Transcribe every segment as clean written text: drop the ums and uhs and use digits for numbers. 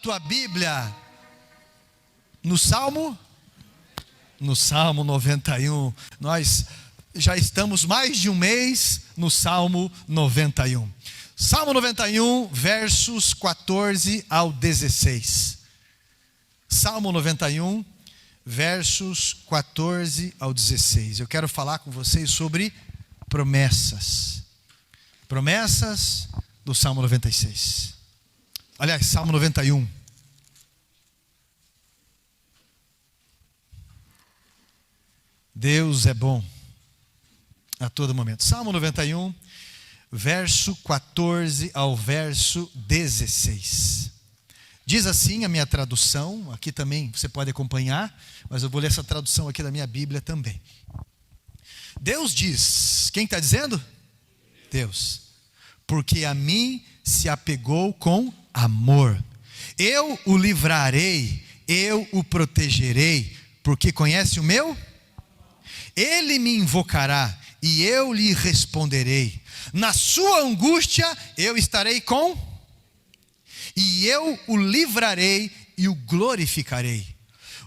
tua Bíblia no Salmo 91. Nós já estamos mais de um mês no Salmo 91. Salmo 91, versos 14 ao 16. Salmo 91, versos 14 ao 16. Eu quero falar com vocês sobre promessas. Promessas do Salmo 96. Aliás, Salmo 91. Deus é bom a todo momento. Salmo 91, verso 14 ao verso 16. Diz assim a minha tradução, aqui também você pode acompanhar, mas eu vou ler essa tradução aqui da minha Bíblia também. Deus diz, quem está dizendo? Deus. Porque a mim se apegou com amor. Eu o livrarei, eu o protegerei, porque conhece o meu? Ele me invocará e eu lhe responderei. Na sua angústia eu estarei com, e eu o livrarei e o glorificarei.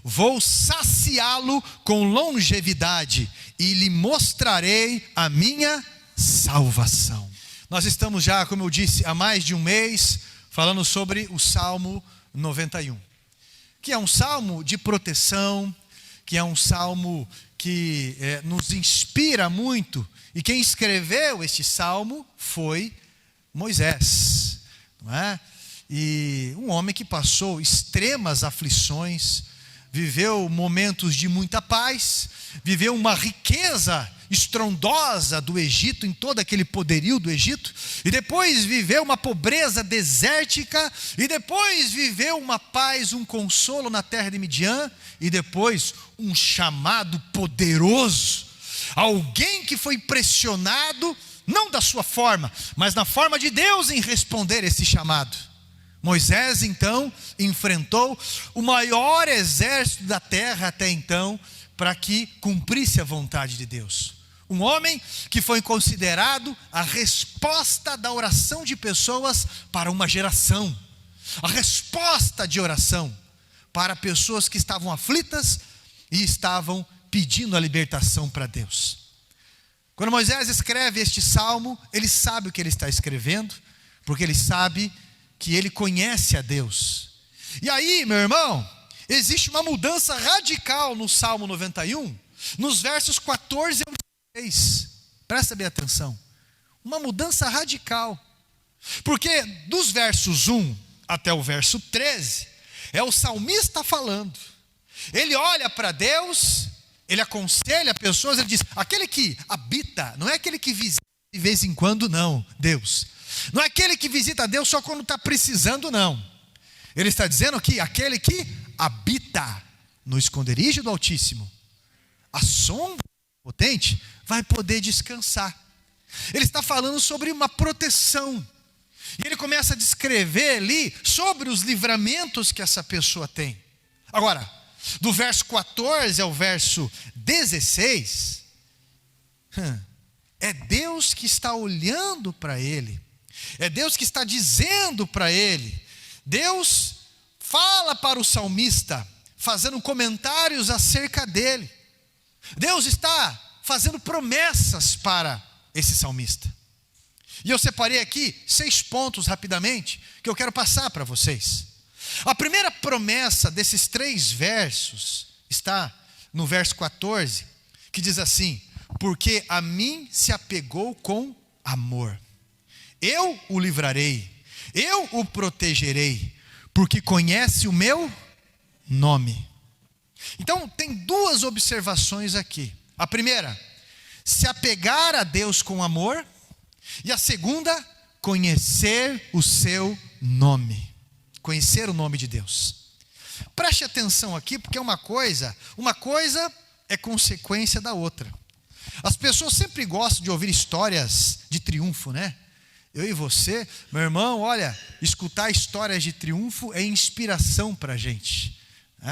Vou saciá-lo com longevidade e lhe mostrarei a minha salvação. Nós estamos já, como eu disse, há mais de um mês falando sobre o Salmo 91, que é um salmo de proteção, que é um salmo que nos inspira muito. E quem escreveu este salmo foi Moisés, não é? E um homem que passou extremas aflições, viveu momentos de muita paz, viveu uma riqueza estrondosa do Egito, em todo aquele poderio do Egito, e depois viveu uma pobreza desértica, e depois viveu uma paz, um consolo na terra de Midian, e depois um chamado poderoso, alguém que foi pressionado, não da sua forma, mas na forma de Deus em responder esse chamado. Moisés então enfrentou o maior exército da terra até então, para que cumprisse a vontade de Deus. Um homem que foi considerado a resposta da oração de pessoas para uma geração. A resposta de oração para pessoas que estavam aflitas e estavam pedindo a libertação para Deus. Quando Moisés escreve este salmo, ele sabe o que ele está escrevendo, porque ele sabe que ele conhece a Deus. E aí, meu irmão, existe uma mudança radical no Salmo 91, nos versos 14 ao 16. Presta bem atenção. Uma mudança radical. Porque dos versos 1 até o verso 13, é o salmista falando. Ele olha para Deus, ele aconselha pessoas, ele diz, aquele que habita, não é aquele que visita de vez em quando, não, Deus. Não é aquele que visita Deus só quando está precisando, não. Ele está dizendo que aquele que habita no esconderijo do Altíssimo, a sombra potente, vai poder descansar. Ele está falando sobre uma proteção. E ele começa a descrever ali sobre os livramentos que essa pessoa tem. Agora, do verso 14 ao verso 16, é Deus que está olhando para ele. É Deus que está dizendo para ele. Deus fala para o salmista, fazendo comentários acerca dele. Deus está fazendo promessas para esse salmista. E eu separei aqui 6 pontos rapidamente, que eu quero passar para vocês. A primeira promessa desses 3 versos está no verso 14, que diz assim, porque a mim se apegou com amor. Eu o livrarei, eu o protegerei, porque conhece o meu nome. Então tem 2 observações aqui. A primeira, se apegar a Deus com amor. E a segunda, conhecer o seu nome. Conhecer o nome de Deus. Preste atenção aqui, porque uma coisa é consequência da outra. As pessoas sempre gostam de ouvir histórias de triunfo, né? Eu e você, meu irmão, olha, escutar histórias de triunfo é inspiração para a gente.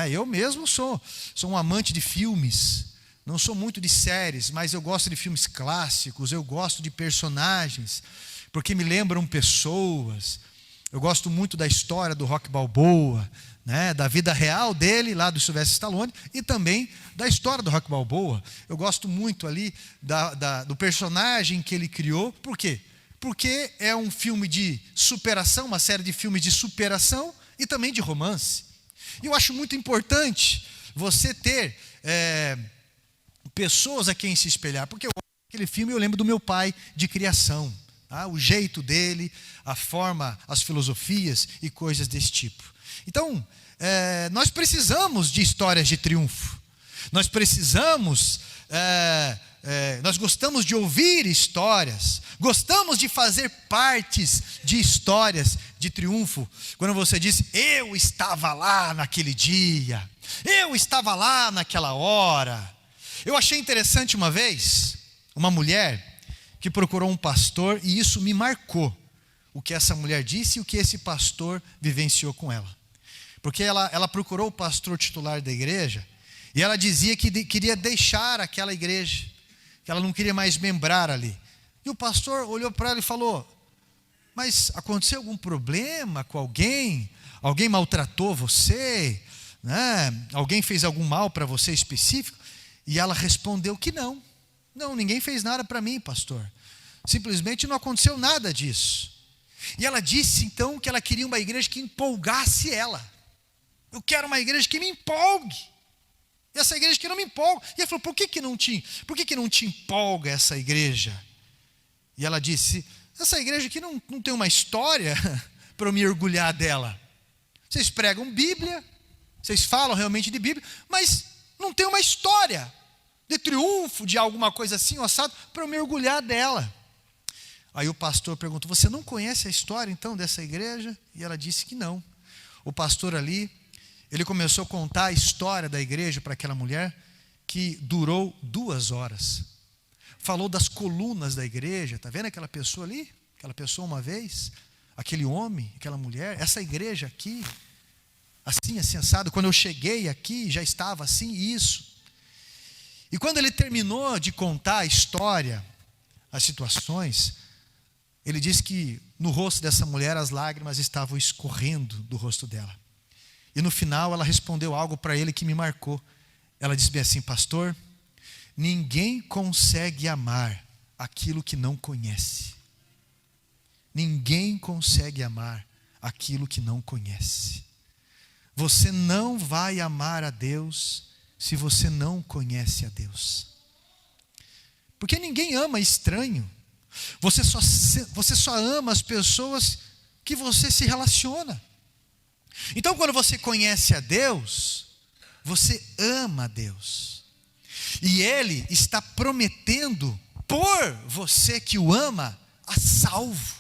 Eu mesmo sou um amante de filmes, não sou muito de séries, mas eu gosto de filmes clássicos, eu gosto de personagens, porque me lembram pessoas. Eu gosto muito da história do Rocky Balboa, né, da vida real dele, lá do Sylvester Stallone, e também da história do Rocky Balboa. Eu gosto muito ali do personagem que ele criou. Por quê? Porque é um filme de superação, uma série de filmes de superação e também de romance. E eu acho muito importante você ter pessoas a quem se espelhar, porque aquele filme eu lembro do meu pai de criação, tá? O jeito dele, a forma, as filosofias e coisas desse tipo. Então, nós precisamos de histórias de triunfo. Nós precisamos, nós gostamos de ouvir histórias, gostamos de fazer partes de histórias de triunfo. Quando você diz, eu estava lá naquele dia, eu estava lá naquela hora. Eu achei interessante uma vez, uma mulher que procurou um pastor, e isso me marcou, o que essa mulher disse e o que esse pastor vivenciou com ela. Porque ela procurou o pastor titular da igreja, e ela dizia que queria deixar aquela igreja, que ela não queria mais membrar ali. E o pastor olhou para ela e falou, mas aconteceu algum problema com alguém? Alguém maltratou você? Né? Alguém fez algum mal para você específico? E ela respondeu que não. Não, ninguém fez nada para mim, pastor. Simplesmente não aconteceu nada disso. E ela disse então que ela queria uma igreja que empolgasse ela. Eu quero uma igreja que me empolgue. E essa igreja que não me empolga. E ela falou, por que não te empolga essa igreja? E ela disse, essa igreja aqui não tem uma história para eu me orgulhar dela. Vocês pregam Bíblia, vocês falam realmente de Bíblia, mas não tem uma história de triunfo, de alguma coisa assim, assado, para eu me orgulhar dela. Aí o pastor perguntou, você não conhece a história então dessa igreja? E ela disse que não. O pastor ali, ele começou a contar a história da igreja para aquela mulher, que durou 2 horas. Falou das colunas da igreja, está vendo aquela pessoa ali? Aquela pessoa uma vez, aquele homem, aquela mulher, essa igreja aqui, assim, assado, quando eu cheguei aqui, já estava assim, isso. E quando ele terminou de contar a história, as situações, ele disse que no rosto dessa mulher as lágrimas estavam escorrendo do rosto dela. E no final ela respondeu algo para ele que me marcou. Ela disse bem assim, pastor, ninguém consegue amar aquilo que não conhece. Ninguém consegue amar aquilo que não conhece. Você não vai amar a Deus se você não conhece a Deus. Porque ninguém ama estranho. Você só ama as pessoas que você se relaciona. Então, quando você conhece a Deus, você ama a Deus. E Ele está prometendo, por você que o ama, a salvo.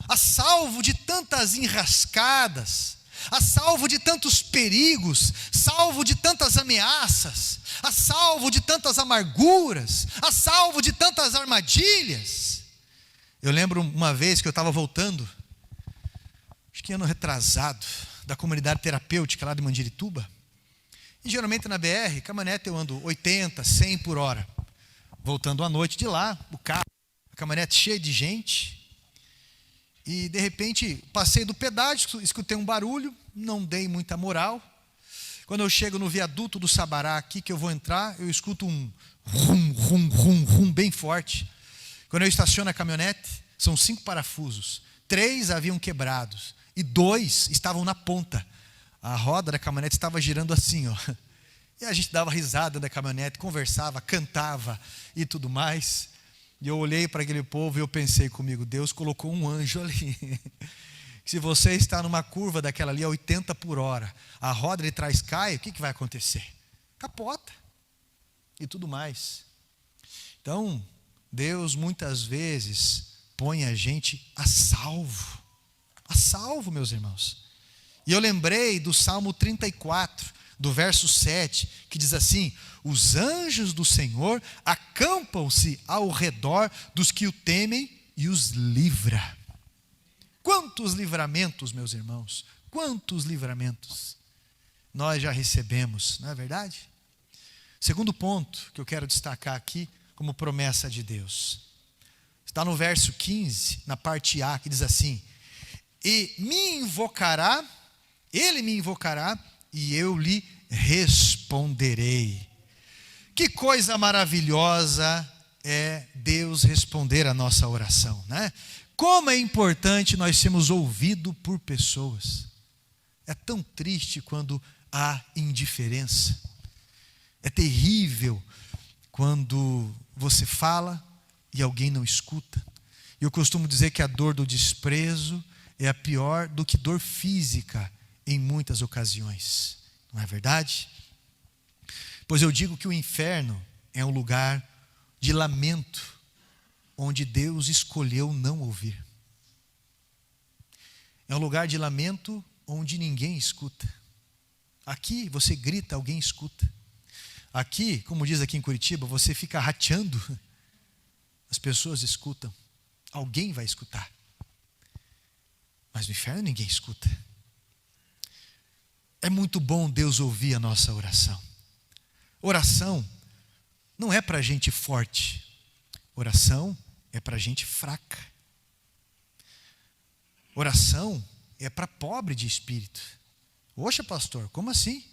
A salvo de tantas enrascadas, a salvo de tantos perigos, salvo de tantas ameaças, a salvo de tantas amarguras, a salvo de tantas armadilhas. Eu lembro uma vez que eu estava voltando, acho que ano retrasado, da comunidade terapêutica lá de Mandirituba, e geralmente na BR, caminhonete eu ando 80, 100 por hora, voltando à noite de lá, o carro, a caminhonete cheia de gente. E de repente passei do pedágio, escutei um barulho, não dei muita moral. Quando eu chego no viaduto do Sabará aqui, que eu vou entrar, eu escuto um rum, rum, rum, rum bem forte. Quando eu estaciono a caminhonete, são 5 parafusos, 3 haviam quebrados e 2 estavam na ponta. A roda da caminhonete estava girando assim, ó. E a gente dava risada da caminhonete, conversava, cantava e tudo mais. E eu olhei para aquele povo e eu pensei comigo, Deus colocou um anjo ali. Se você está numa curva daquela ali a 80 por hora, a roda de trás cai, o que vai acontecer? Capota e tudo mais. Então, Deus muitas vezes põe a gente a salvo, meus irmãos. E eu lembrei do Salmo 34, do verso 7, que diz assim, os anjos do Senhor acampam-se ao redor dos que o temem e os livra. Quantos livramentos, meus irmãos, quantos livramentos nós já recebemos, não é verdade? Segundo ponto que eu quero destacar aqui como promessa de Deus, está no verso 15, na parte A, que diz assim, e ele me invocará e eu lhe responderei. Que coisa maravilhosa é Deus responder a nossa oração, né? Como é importante nós sermos ouvidos por pessoas. É tão triste quando há indiferença. É terrível quando você fala e alguém não escuta. Eu costumo dizer que a dor do desprezo é a pior do que dor física em muitas ocasiões. Não é verdade? Pois eu digo que o inferno é um lugar de lamento, onde Deus escolheu não ouvir. É um lugar de lamento onde ninguém escuta. Aqui você grita, alguém escuta. Aqui, como diz aqui em Curitiba, você fica rateando, as pessoas escutam. Alguém vai escutar. Mas no inferno ninguém escuta. É muito bom Deus ouvir a nossa oração. Oração não é para gente forte. Oração é para gente fraca. Oração é para pobre de espírito. Oxa, pastor, como assim?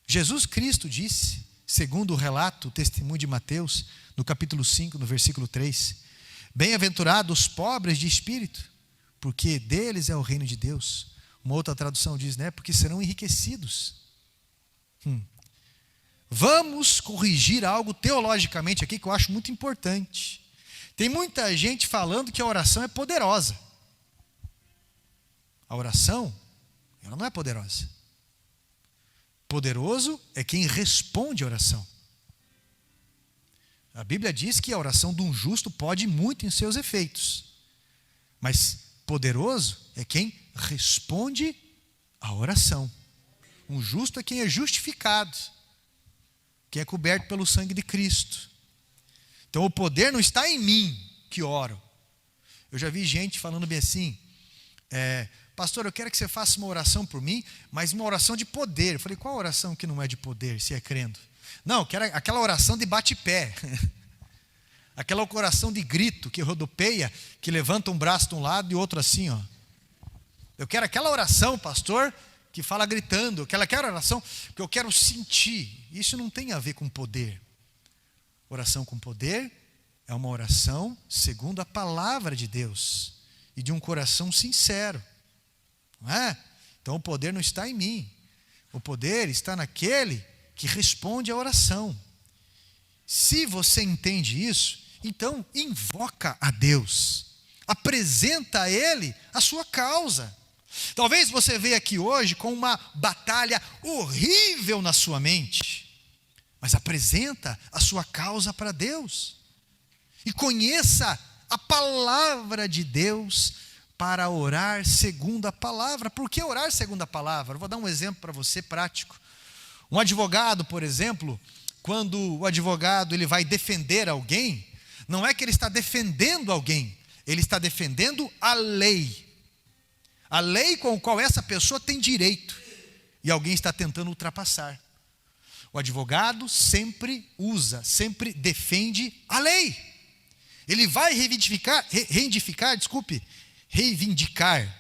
Jesus Cristo disse, segundo o relato, o testemunho de Mateus, no capítulo 5, no versículo 3, bem-aventurados os pobres de espírito, porque deles é o reino de Deus. Uma outra tradução diz, né? Porque serão enriquecidos. Vamos corrigir algo teologicamente aqui que eu acho muito importante. Tem muita gente falando que a oração é poderosa. A oração, ela não é poderosa. Poderoso é quem responde a oração. A Bíblia diz que a oração de um justo pode muito em seus efeitos. Mas poderoso é quem responde a oração. Um justo é quem é justificado, quem é coberto pelo sangue de Cristo. Então o poder não está em mim que oro. Eu já vi gente falando bem assim, pastor, eu quero que você faça uma oração por mim, mas uma oração de poder. Eu falei, qual oração que não é de poder, se é crendo? Não, eu quero aquela oração de bate-pé. Aquela oração de grito, que rodopeia, que levanta um braço de um lado e outro assim, ó. Eu quero aquela oração, pastor, que fala gritando. Aquela oração que eu quero sentir. Isso não tem a ver com poder. Oração com poder é uma oração segundo a palavra de Deus e de um coração sincero. Não é? Então o poder não está em mim. O poder está naquele que responde à oração. Se você entende isso, então invoca a Deus. Apresenta a Ele a sua causa. Talvez você veja aqui hoje com uma batalha horrível na sua mente, mas apresenta a sua causa para Deus. E conheça a palavra de Deus para orar segundo a palavra. Por que orar segundo a palavra? Eu vou dar um exemplo para você prático. Um advogado, por exemplo, quando o advogado ele vai defender alguém, não é que ele está defendendo alguém, ele está defendendo a lei. A lei com a qual essa pessoa tem direito. E alguém está tentando ultrapassar. O advogado sempre defende a lei. Ele vai reivindicar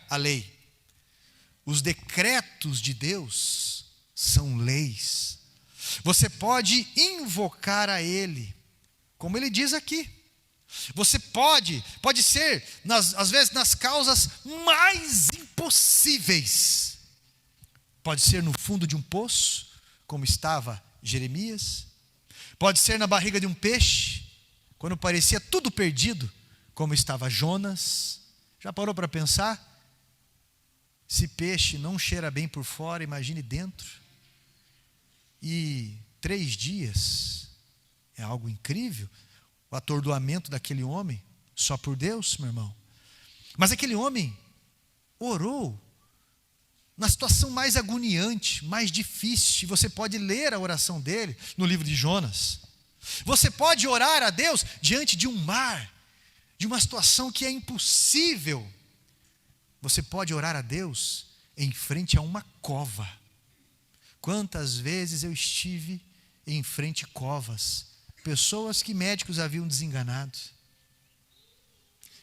a lei. Os decretos de Deus são leis. Você pode invocar a Ele, como Ele diz aqui. Você pode ser, às vezes, nas causas mais impossíveis. Pode ser no fundo de um poço, como estava Jeremias. Pode ser na barriga de um peixe, quando parecia tudo perdido, como estava Jonas. Já parou para pensar? Se peixe não cheira bem por fora, imagine dentro. E 3 dias, é algo incrível. O atordoamento daquele homem, só por Deus, meu irmão. Mas aquele homem orou na situação mais agoniante, mais difícil. Você pode ler a oração dele no livro de Jonas. Você pode orar a Deus diante de um mar, de uma situação que é impossível. Você pode orar a Deus em frente a uma cova. Quantas vezes eu estive em frente a covas, pessoas que médicos haviam desenganado.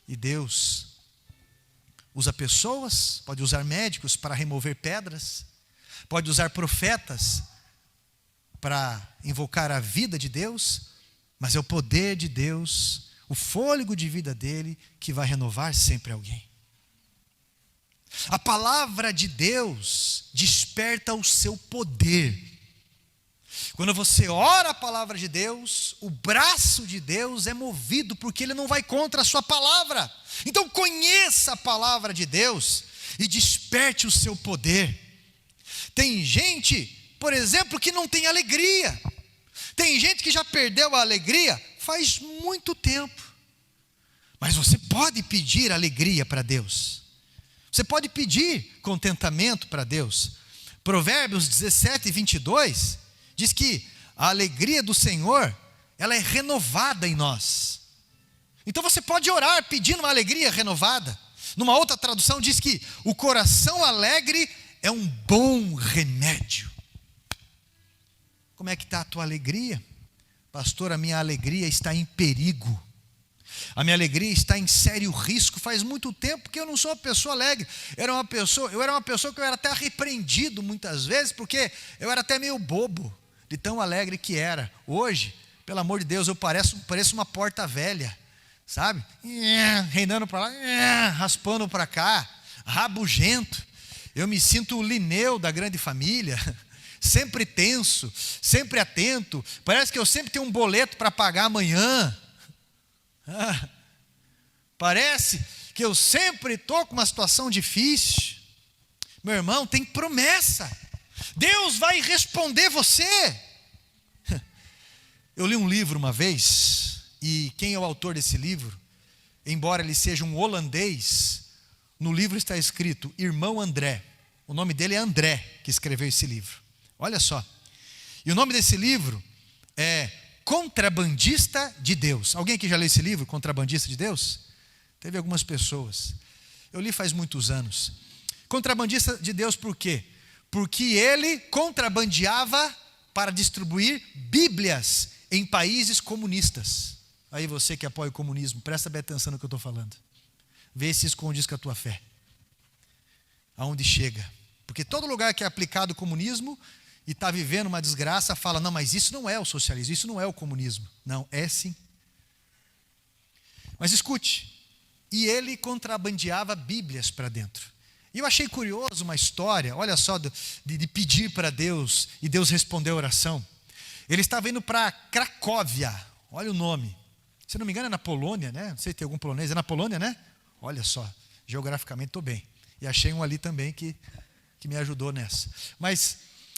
E Deus, usa pessoas, pode usar médicos para remover pedras, pode usar profetas para invocar a vida de Deus, mas é o poder de Deus, o fôlego de vida dele, que vai renovar sempre alguém. A palavra de Deus desperta o seu poder. Quando você ora a palavra de Deus, o braço de Deus é movido, porque ele não vai contra a sua palavra. Então conheça a palavra de Deus e desperte o seu poder. Tem gente, por exemplo, que não tem alegria. Tem gente que já perdeu a alegria faz muito tempo. Mas você pode pedir alegria para Deus. Você pode pedir contentamento para Deus. Provérbios 17, 22 diz que a alegria do Senhor, ela é renovada em nós. Então você pode orar pedindo uma alegria renovada. Numa outra tradução diz que o coração alegre é um bom remédio. Como é que está a tua alegria? Pastor, a minha alegria está em perigo. A minha alegria está em sério risco. Faz muito tempo que eu não sou uma pessoa alegre. Eu era uma pessoa que eu era até repreendido muitas vezes, porque eu era até meio bobo, de tão alegre que era. Hoje, pelo amor de Deus, eu pareço uma porta velha, sabe? Reinando para lá, raspando para cá, rabugento. Eu me sinto o Lineu da grande família, sempre tenso, sempre atento. Parece que eu sempre tenho um boleto para pagar amanhã. Parece que eu sempre estou com uma situação difícil. Meu irmão, tem promessa. Deus vai responder você. Eu li um livro uma vez, e quem é o autor desse livro, embora ele seja um holandês, no livro está escrito Irmão André. O nome dele é André, que escreveu esse livro. Olha só. E o nome desse livro é Contrabandista de Deus. Alguém aqui já leu esse livro, Contrabandista de Deus? Teve algumas pessoas. Eu li faz muitos anos. Contrabandista de Deus por quê? Porque ele contrabandeava para distribuir Bíblias em países comunistas. Aí você que apoia o comunismo, presta bem atenção no que eu estou falando. Vê se esconde isso com a tua fé. Aonde chega. Porque todo lugar que é aplicado o comunismo e está vivendo uma desgraça, fala, não, mas isso não é o socialismo, isso não é o comunismo. Não, é sim. Mas escute, e ele contrabandeava Bíblias para dentro. E eu achei curioso uma história, olha só, de pedir para Deus, e Deus respondeu a oração. Ele estava indo para Cracóvia, olha o nome. Se não me engano é na Polônia, né? Não sei se tem algum polonês, é na Polônia, né? Olha só, geograficamente estou bem. E achei um ali também que me ajudou nessa.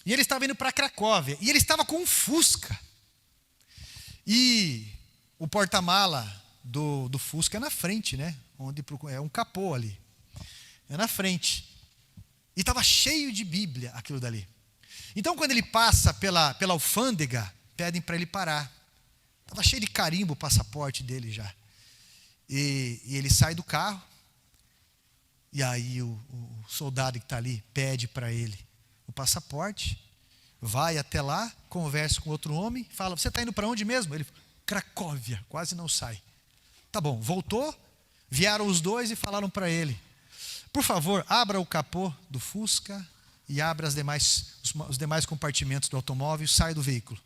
E ele estava indo para Cracóvia, e ele estava com um Fusca. E o porta-mala do Fusca é na frente, né? É um capô ali. É na frente. E estava cheio de Bíblia aquilo dali. Então quando ele passa pela alfândega, pedem para ele parar. Estava cheio de carimbo o passaporte dele já. E ele sai do carro. E aí o soldado que está ali pede para ele o passaporte, vai até lá, conversa com outro homem, fala, você está indo para onde mesmo? Ele, Cracóvia, quase não sai. Tá bom, voltou, vieram os dois e falaram para ele, por favor, abra o capô do Fusca e abra os demais compartimentos do automóvel e sai do veículo.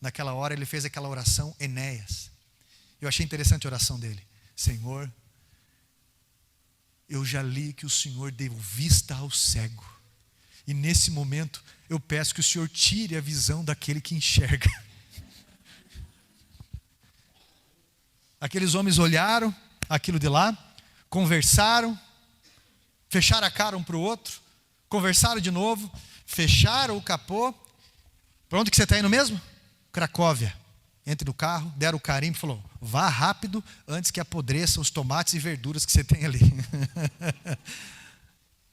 Naquela hora ele fez aquela oração, Enéas. Eu achei interessante a oração dele. Senhor, eu já li que o Senhor deu vista ao cego. E nesse momento eu peço que o Senhor tire a visão daquele que enxerga. Aqueles homens olharam aquilo de lá, conversaram, fecharam a cara um para o outro, conversaram de novo, fecharam o capô. Para onde que você está indo mesmo? Cracóvia. Entre no carro, deram o carimbo e falou, vá rápido antes que apodreçam os tomates e verduras que você tem ali.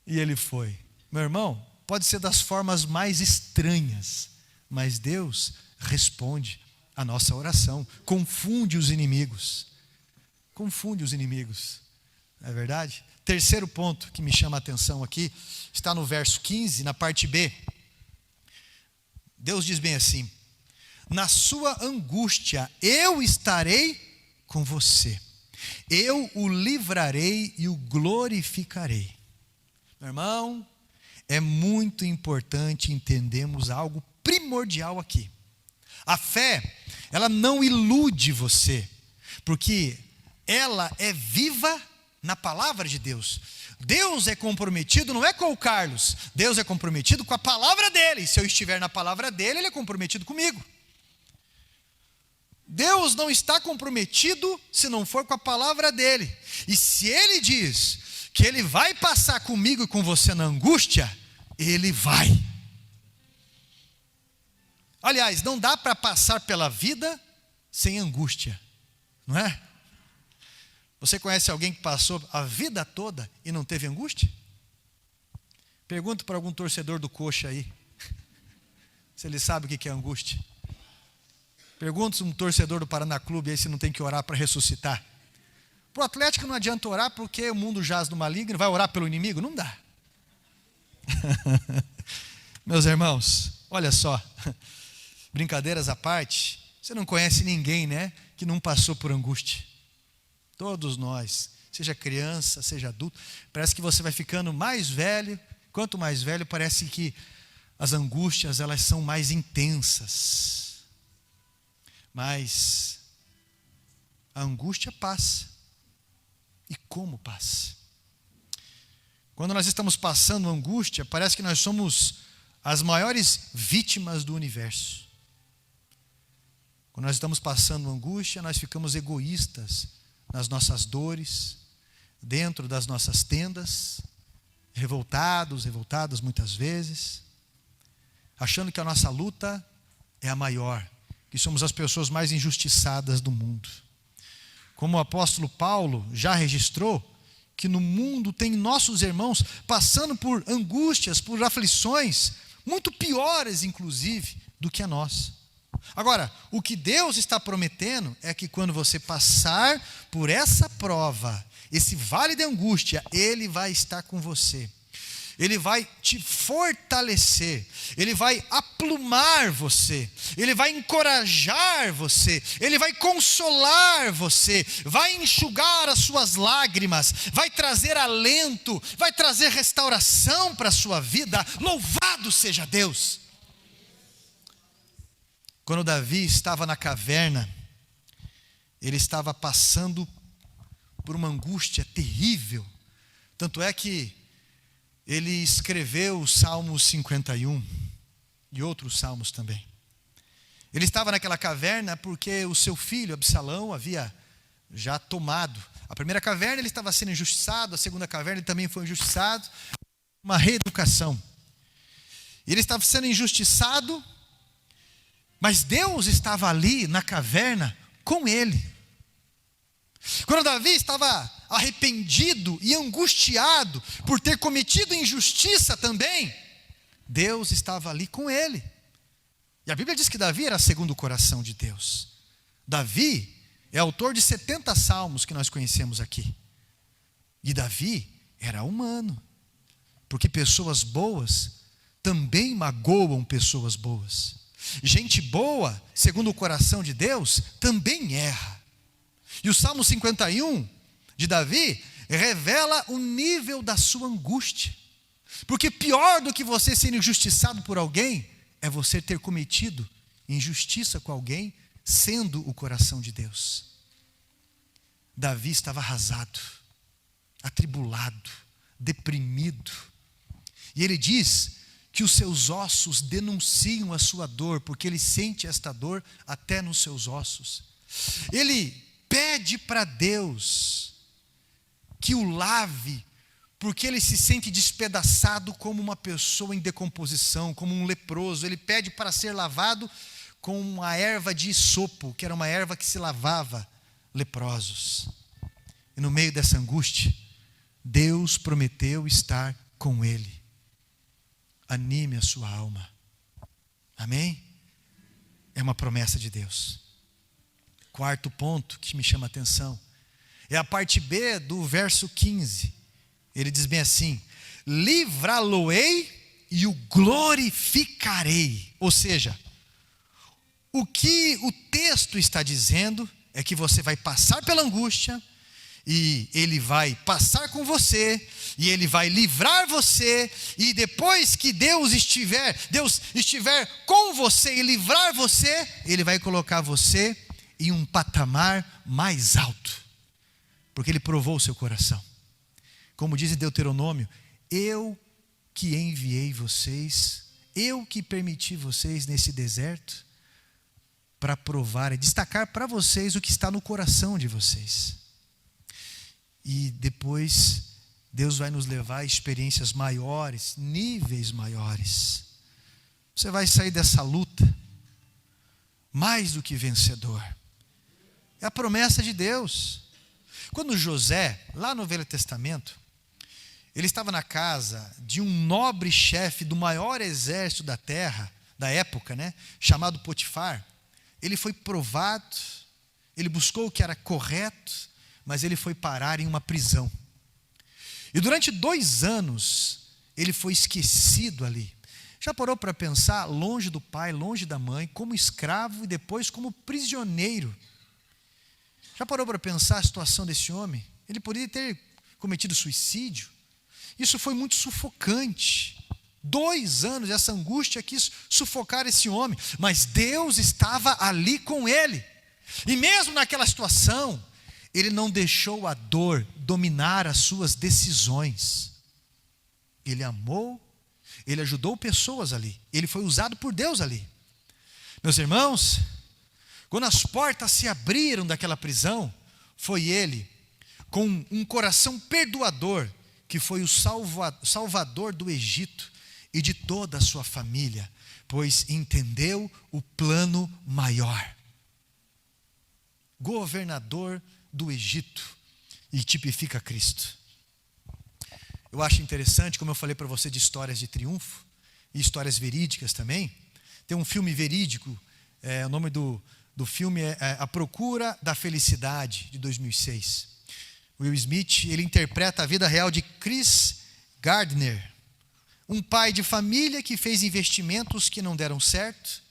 E ele foi. Meu irmão, pode ser das formas mais estranhas, mas Deus responde a nossa oração. Confunde os inimigos. Confunde os inimigos. Não é verdade? Terceiro ponto que me chama a atenção aqui, está no verso 15, na parte B. Deus diz bem assim, na sua angústia eu estarei com você. Eu o livrarei e o glorificarei. Meu irmão, é muito importante entendermos algo primordial aqui. A fé, ela não ilude você, porque ela é viva na palavra de Deus. Deus é comprometido, não é com o Carlos, Deus é comprometido com a palavra dele. Se eu estiver na palavra dele, ele é comprometido comigo. Deus não está comprometido se não for com a palavra dele. E se ele diz que ele vai passar comigo e com você na angústia, ele vai. Aliás, não dá para passar pela vida sem angústia, não é? Você conhece alguém que passou a vida toda e não teve angústia? Pergunta para algum torcedor do Coxa aí, se ele sabe o que é angústia. Pergunta um torcedor do Paraná Clube aí se não tem que orar para ressuscitar. Para o Atlético não adianta orar porque o mundo jaz no maligno, vai orar pelo inimigo? Não dá. Meus irmãos, olha só, brincadeiras à parte, você não conhece ninguém, né, que não passou por angústia. Todos nós, seja criança, seja adulto, parece que você vai ficando mais velho. Quanto mais velho, parece que as angústias, elas são mais intensas. Mas a angústia passa. E como passa? Quando nós estamos passando angústia, parece que nós somos as maiores vítimas do universo. Quando nós estamos passando angústia, nós ficamos egoístas nas nossas dores, dentro das nossas tendas, revoltadas muitas vezes, achando que a nossa luta é a maior, que somos as pessoas mais injustiçadas do mundo. Como o apóstolo Paulo já registrou, que no mundo tem nossos irmãos passando por angústias, por aflições, muito piores inclusive do que a nossa. Agora, o que Deus está prometendo é que quando você passar por essa prova, esse vale de angústia, Ele vai estar com você. Ele vai te fortalecer, Ele vai aplumar você, Ele vai encorajar você, Ele vai consolar você, vai enxugar as suas lágrimas, vai trazer alento, vai trazer restauração para a sua vida. Louvado seja Deus! Quando Davi estava na caverna, ele estava passando por uma angústia terrível. Tanto é que ele escreveu o Salmo 51 e outros salmos também. Ele estava naquela caverna porque o seu filho, Absalão, havia já tomado. A primeira caverna ele estava sendo injustiçado, a segunda caverna ele também foi injustiçado. Uma reeducação. Ele estava sendo injustiçado, mas Deus estava ali na caverna com ele. Quando Davi estava arrependido e angustiado por ter cometido injustiça também, Deus estava ali com ele. E a Bíblia diz que Davi era segundo o coração de Deus. Davi é autor de 70 salmos que nós conhecemos aqui. E Davi era humano, porque pessoas boas também magoam pessoas boas. Gente boa, segundo o coração de Deus, também erra. E o Salmo 51 de Davi revela o nível da sua angústia. Porque pior do que você ser injustiçado por alguém é você ter cometido injustiça com alguém, sendo o coração de Deus. Davi estava arrasado, atribulado, deprimido. E ele diz que os seus ossos denunciam a sua dor, porque ele sente esta dor até nos seus ossos. Ele pede para Deus que o lave, porque ele se sente despedaçado como uma pessoa em decomposição, como um leproso. Ele pede para ser lavado com uma erva de isopo, que era uma erva que se lavava leprosos. E no meio dessa angústia, Deus prometeu estar com ele. Anime a sua alma. Amém? É uma promessa de Deus. Quarto ponto que me chama a atenção é a parte B do verso 15. Ele diz bem assim: livrá-lo-ei e o glorificarei. Ou seja, o que o texto está dizendo é que você vai passar pela angústia, E Ele vai passar com você, e Ele vai livrar você, e depois que Deus estiver com você e livrar você, Ele vai colocar você em um patamar mais alto, porque Ele provou o seu coração. Como diz em Deuteronômio, eu que enviei vocês, eu que permiti vocês nesse deserto, para provar e destacar para vocês o que está no coração de vocês. E depois Deus vai nos levar a experiências maiores, níveis maiores. Você vai sair dessa luta mais do que vencedor. É a promessa de Deus. Quando José, lá no Velho Testamento, ele estava na casa de um nobre chefe do maior exército da terra, da época, chamado Potifar. Ele foi provado, ele buscou o que era correto, mas ele foi parar em uma prisão. E durante 2 anos, ele foi esquecido ali. Já parou para pensar, longe do pai, longe da mãe, como escravo e depois como prisioneiro? Já parou para pensar a situação desse homem? Ele poderia ter cometido suicídio. Isso foi muito sufocante. 2 anos, essa angústia quis sufocar esse homem, mas Deus estava ali com ele. E mesmo naquela situação, ele não deixou a dor dominar as suas decisões. Ele amou, ele ajudou pessoas ali, ele foi usado por Deus ali. Meus irmãos, quando as portas se abriram daquela prisão, foi ele, com um coração perdoador, que foi o salvador do Egito e de toda a sua família, pois entendeu o plano maior. Governador do Egito, e tipifica Cristo. Eu acho interessante, como eu falei para você, de histórias de triunfo e histórias verídicas também. Tem um filme verídico, o nome do filme é A Procura da Felicidade, de 2006. Will Smith, ele interpreta a vida real de Chris Gardner, um pai de família que fez investimentos que não deram certo.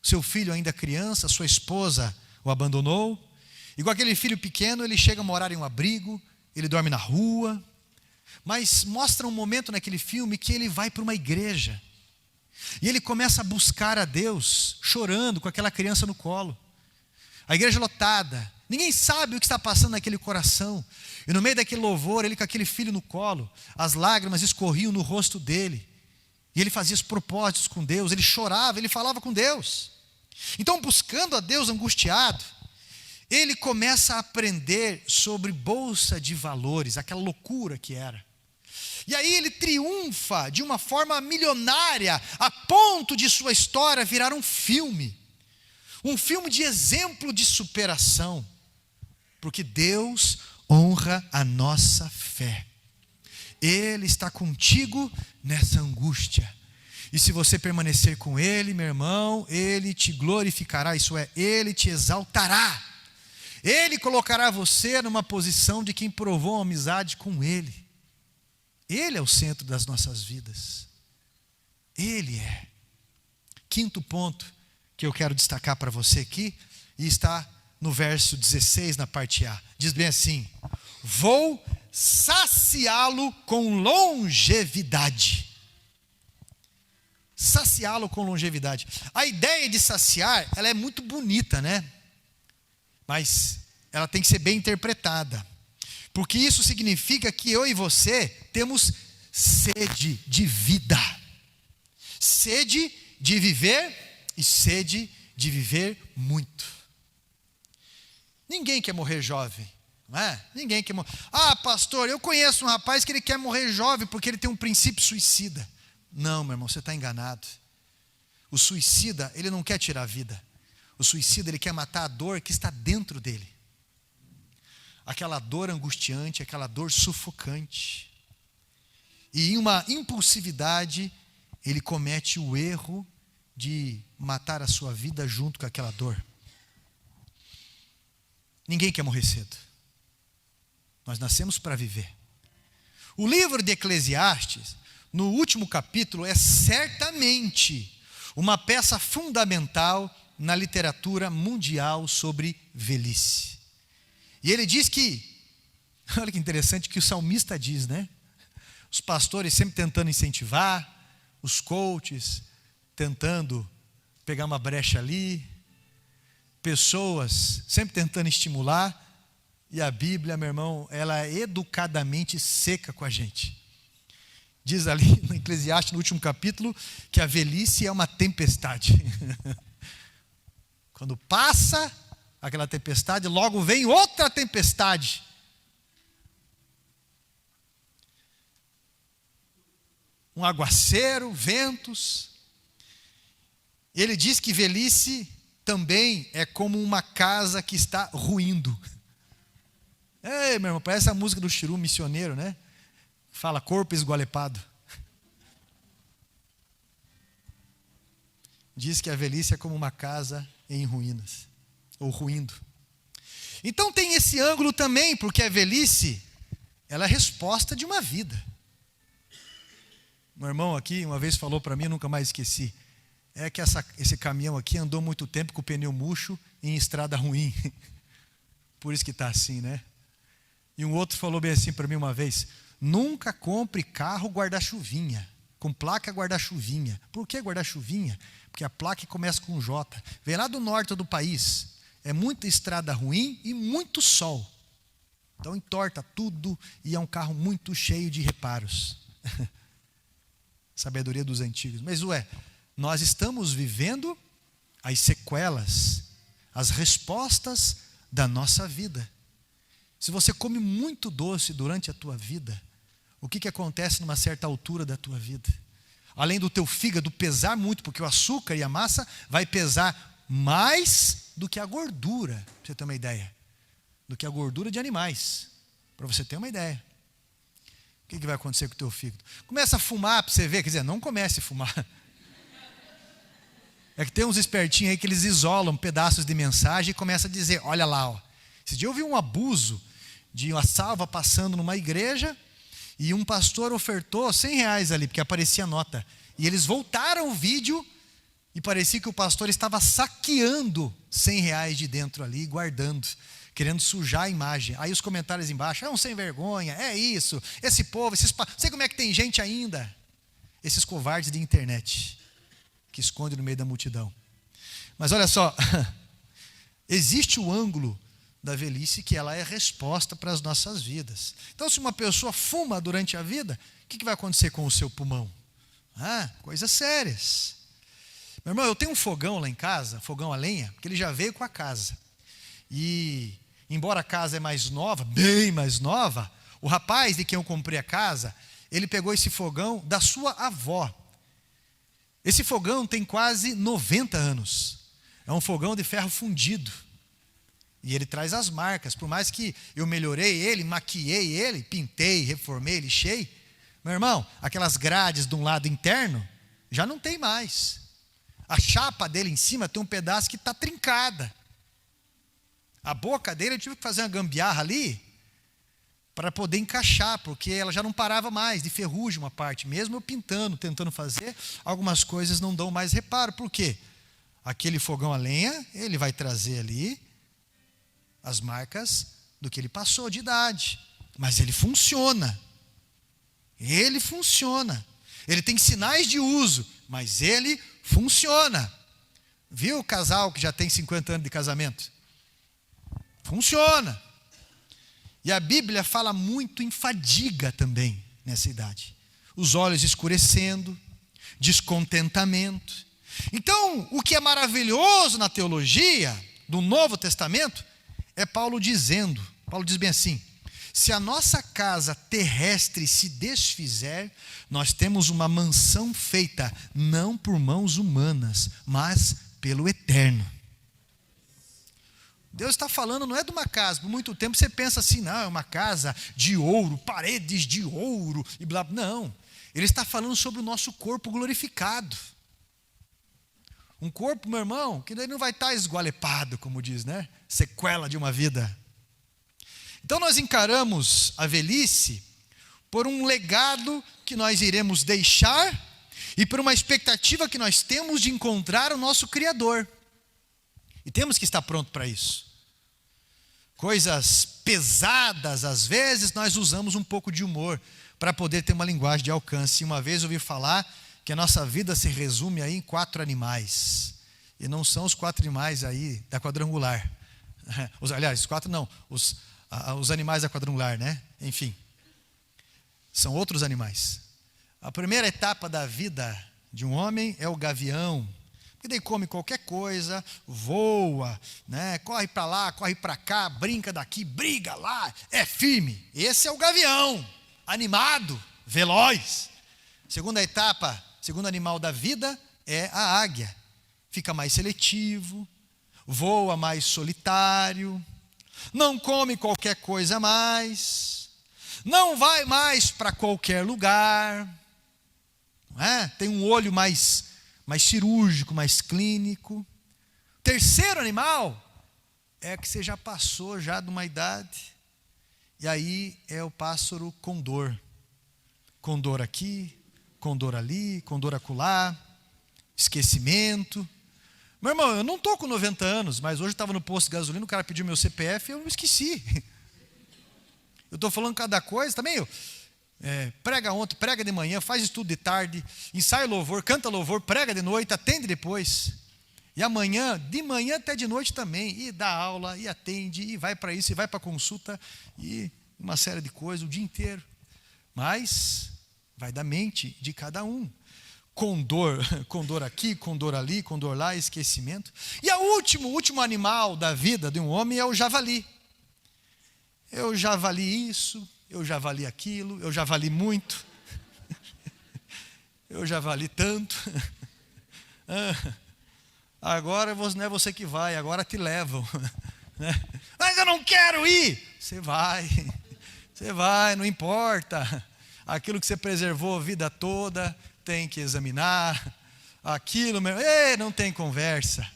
Seu filho ainda criança, sua esposa o abandonou. E com aquele filho pequeno, ele chega a morar em um abrigo, ele dorme na rua. Mas mostra um momento naquele filme que ele vai para uma igreja. E ele começa a buscar a Deus, chorando com aquela criança no colo. A igreja lotada, ninguém sabe o que está passando naquele coração. E no meio daquele louvor, ele com aquele filho no colo, as lágrimas escorriam no rosto dele. E ele fazia os propósitos com Deus, ele chorava, ele falava com Deus. Então, buscando a Deus angustiado, ele começa a aprender sobre bolsa de valores, aquela loucura que era. E aí ele triunfa de uma forma milionária, a ponto de sua história virar um filme de exemplo de superação, porque Deus honra a nossa fé. Ele está contigo nessa angústia. E se você permanecer com Ele, meu irmão, Ele te glorificará, isso é, Ele te exaltará. Ele colocará você numa posição de quem provou a amizade com Ele. Ele é o centro das nossas vidas. Ele é. 5º ponto que eu quero destacar para você aqui, e está no verso 16, na parte A. Diz bem assim: vou saciá-lo com longevidade. Saciá-lo com longevidade. A ideia de saciar, ela é muito bonita, mas ela tem que ser bem interpretada. Porque isso significa que eu e você temos sede de vida. Sede de viver e sede de viver muito. Ninguém quer morrer jovem, não é? Ninguém quer morrer. Ah, pastor, eu conheço um rapaz que ele quer morrer jovem porque ele tem um princípio suicida. Não, meu irmão, você está enganado. O suicida, ele não quer tirar a vida. O suicida, ele quer matar a dor que está dentro dele. Aquela dor angustiante, aquela dor sufocante. E em uma impulsividade, ele comete o erro de matar a sua vida junto com aquela dor. Ninguém quer morrer cedo. Nós nascemos para viver. O livro de Eclesiastes, no último capítulo, é certamente uma peça fundamental na literatura mundial sobre velhice. E ele diz que Olha que interessante que o salmista diz, né? Os pastores sempre tentando incentivar, os coaches tentando pegar uma brecha ali, pessoas sempre tentando estimular, e a Bíblia, meu irmão, ela é educadamente seca com a gente. Diz ali no Eclesiastes, no último capítulo, que a velhice é uma tempestade. Quando passa aquela tempestade, logo vem outra tempestade. Um aguaceiro, ventos. Ele diz que velhice também é como uma casa que está ruindo. Ei, meu irmão, parece a música do Chiru missioneiro, né? Fala corpo esgualepado. Diz que a velhice é como uma casa em ruínas, ou ruindo. Então tem esse ângulo também, porque a velhice, ela é a resposta de uma vida. Meu irmão aqui uma vez falou para mim, nunca mais esqueci, é que esse caminhão aqui andou muito tempo com o pneu murcho em estrada ruim. Por isso que está assim, né? E um outro falou bem assim para mim uma vez, nunca compre carro guarda-chuvinha, com placa guarda-chuvinha. Por que guarda-chuvinha? Porque a placa começa com J. Vem lá do norte do país, é muita estrada ruim e muito sol. Então entorta tudo e é um carro muito cheio de reparos. Sabedoria dos antigos. Mas nós estamos vivendo as sequelas, as respostas da nossa vida. Se você come muito doce durante a tua vida, o que acontece numa certa altura da tua vida? Além do teu fígado pesar muito, porque o açúcar e a massa vai pesar mais do que a gordura, para você ter uma ideia. Do que a gordura de animais, para você ter uma ideia. O que vai acontecer com o teu fígado? Começa a fumar para você ver, quer dizer, não comece a fumar. É que tem uns espertinhos aí que eles isolam pedaços de mensagem e começam a dizer, olha lá, ó. Esse dia eu vi um abuso de uma salva passando numa igreja e um pastor ofertou R$100 ali, porque aparecia nota. E eles voltaram o vídeo e parecia que o pastor estava saqueando R$100 de dentro ali, guardando, querendo sujar a imagem. Aí os comentários embaixo, é um sem vergonha, é isso, esse povo, sei como é que tem gente ainda, esses covardes de internet, que esconde no meio da multidão. Mas olha só, existe o ângulo da velhice que ela é resposta para as nossas vidas. Então se uma pessoa fuma durante a vida, o que vai acontecer com o seu pulmão? Coisas sérias. Meu irmão, eu tenho um fogão lá em casa, fogão a lenha, que ele já veio com a casa. E embora a casa é mais nova, bem mais nova, o rapaz de quem eu comprei a casa, ele pegou esse fogão da sua avó. Esse fogão tem quase 90 anos. É um fogão de ferro fundido. E ele traz as marcas. Por mais que eu melhorei ele, maquiei ele, pintei, reformei, lixei, meu irmão, aquelas grades de um lado interno, já não tem mais. A chapa dele em cima tem um pedaço que está trincada. A boca dele eu tive que fazer uma gambiarra ali para poder encaixar, porque ela já não parava mais, de ferrugem uma parte. Mesmo eu pintando, tentando fazer, algumas coisas não dão mais reparo. Por quê? Aquele fogão a lenha, ele vai trazer ali as marcas do que ele passou de idade. Mas ele funciona. Ele funciona. Ele tem sinais de uso, mas ele funciona. Viu o casal que já tem 50 anos de casamento? Funciona. E a Bíblia fala muito em fadiga também nessa idade. Os olhos escurecendo, descontentamento. Então, o que é maravilhoso na teologia do Novo Testamento é Paulo dizendo, Paulo diz bem assim, se a nossa casa terrestre se desfizer, nós temos uma mansão feita não por mãos humanas, mas pelo Eterno. Deus está falando, não é de uma casa, por muito tempo você pensa assim, não, é uma casa de ouro, paredes de ouro, e blá, não. Ele está falando sobre o nosso corpo glorificado. Um corpo, meu irmão, que daí não vai estar esgualepado, como diz, né? Sequela de uma vida. Então nós encaramos a velhice por um legado que nós iremos deixar e por uma expectativa que nós temos de encontrar o nosso Criador. E temos que estar pronto para isso. coisas pesadas, às vezes nós usamos um pouco de humor para poder ter uma linguagem de alcance. Uma vez eu ouvi falar que a nossa vida se resume aí em 4 animais. E não são os 4 animais aí da quadrangular. Aliás, 4 não, os animais da quadrangular, né? Enfim, são outros animais. A primeira etapa da vida de um homem é o gavião, porque daí come qualquer coisa, voa, né? Corre para lá, corre para cá, brinca daqui, briga lá, é firme. Esse é o gavião, animado, veloz. Segunda etapa, segundo animal da vida é a águia. Fica mais seletivo, voa mais solitário, não come qualquer coisa mais, não vai mais para qualquer lugar, não é? Tem um olho mais cirúrgico, mais clínico. Terceiro animal é que você já passou já de uma idade, e aí é o pássaro condor. Condor aqui, condor ali, condor acolá, esquecimento. Meu irmão, eu não estou com 90 anos, mas hoje eu estava no posto de gasolina, o cara pediu meu CPF e eu esqueci. Eu estou falando cada coisa também. Prega ontem, prega de manhã, faz estudo de tarde, ensaia louvor, canta louvor, prega de noite, atende depois. E amanhã, de manhã até de noite também, e dá aula, e atende, e vai para isso, e vai para consulta, e uma série de coisas o dia inteiro. Mas vai da mente de cada um. Condor aqui, condor ali, condor lá, esquecimento. E o último animal da vida de um homem é o javali. Eu já vali isso, eu já vali aquilo, eu já vali muito, eu já vali tanto. Agora não é você que vai, agora te levam. Mas eu não quero ir. Você vai, não importa. Aquilo que você preservou a vida toda, tem que examinar. Aquilo, não tem conversa.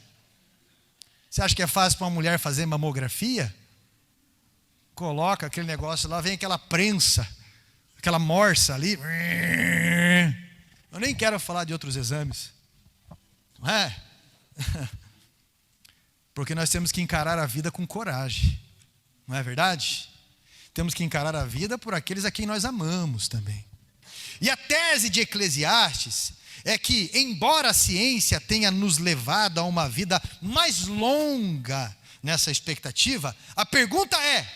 Você acha que é fácil para uma mulher fazer mamografia? Coloca aquele negócio lá, vem aquela prensa, aquela morsa ali. Eu nem quero falar de outros exames. Não é? Porque nós temos que encarar a vida com coragem. Não é verdade? Temos que encarar a vida por aqueles a quem nós amamos também. E a tese de Eclesiastes é que, embora a ciência tenha nos levado a uma vida mais longa nessa expectativa, a pergunta é: